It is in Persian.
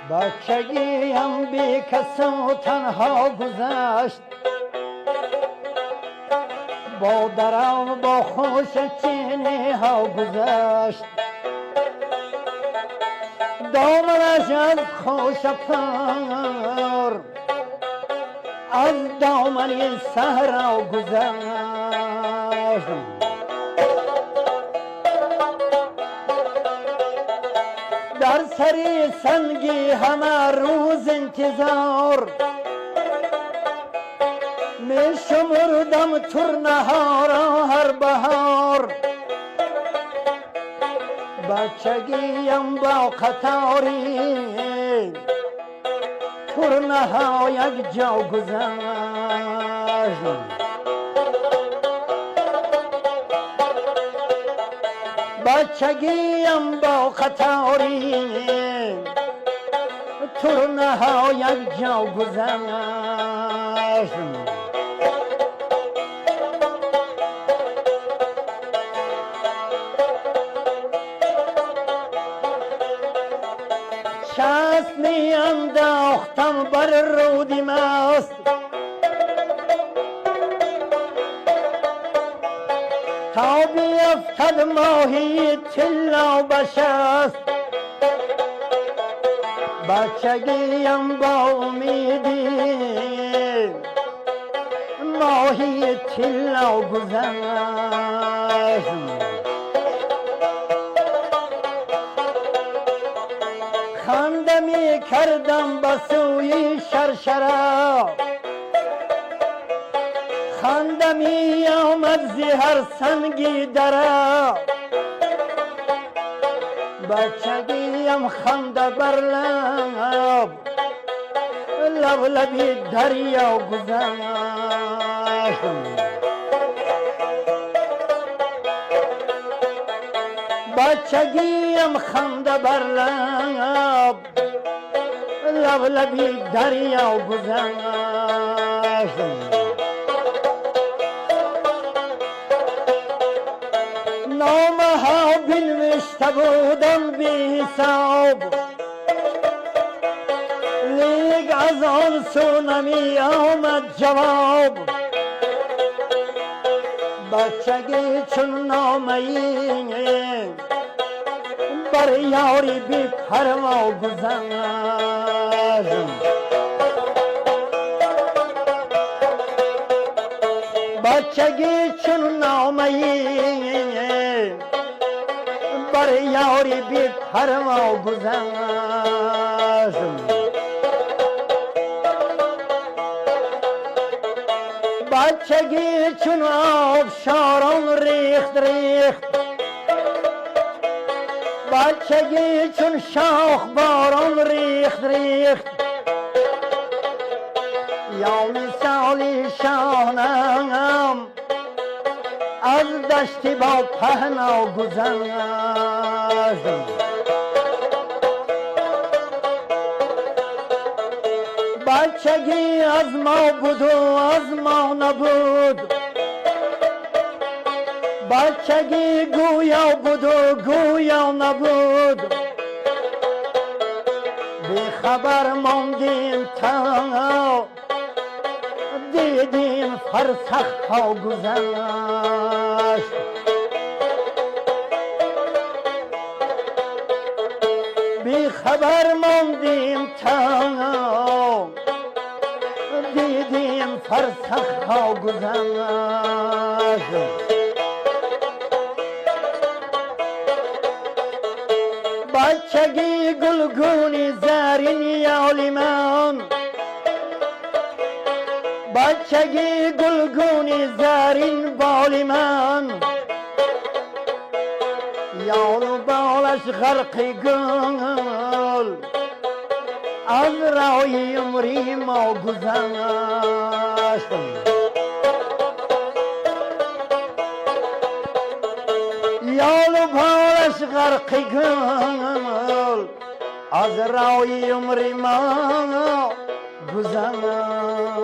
بچگیم بی کس و تنها گذشت، با درم با خوش چینی ها گذشت. دامنش از خوش پر از دامنی صحرا گذشت. در سری سنگی همه روز انتظار، می شمردم ترنهارا هر بهار. بچگیم با قطاری ترنها یک جا گذشت. بچگیم با قطاری ترنها یک جا گذشت. چشمی انداختم بر رودی مست، تا بیفتد ماهی تلا بشست. بچگیم با امیدی ماهی تلا گذشت. خنده می کردم به سوی شرشره، خنده می آمد زهر سنگی دره. بچگیم خنده بر لب لب لبی دریا گذشت. بچگیم خنده بر لب لب لبی دریا گذشت. نامه ها بنوشته بودم بی حساب، لیک از آن سو نمی آمد جواب. بچگی چون نامه‌ای بر یاری بی پروا گذشت. بچگی چون نامه‌ای بر یاری بی پروا گذشت. بچگی چون آبشاران ریخت ریخت، بچگی چون شاخ باران ریخت ریخت. یا مثالی شانم از دشتی با پهنا گذشت. بچگی از ما بود و از ما نبود، بچگی گویا بود و گویا نبود. بی خبر ماندیم تا دیدیم فرسخ ها گذشت. بی خبر ماندیم تا دیدیم فرسخ ها گذشت. بچگی گلگونی زرین یالی من، بچگی گلگونی زرین بالی من. یال بالش غرقی گل از رای عمری ما گذشت. یال بالش غرقی گل از رای عمری ما گذشت.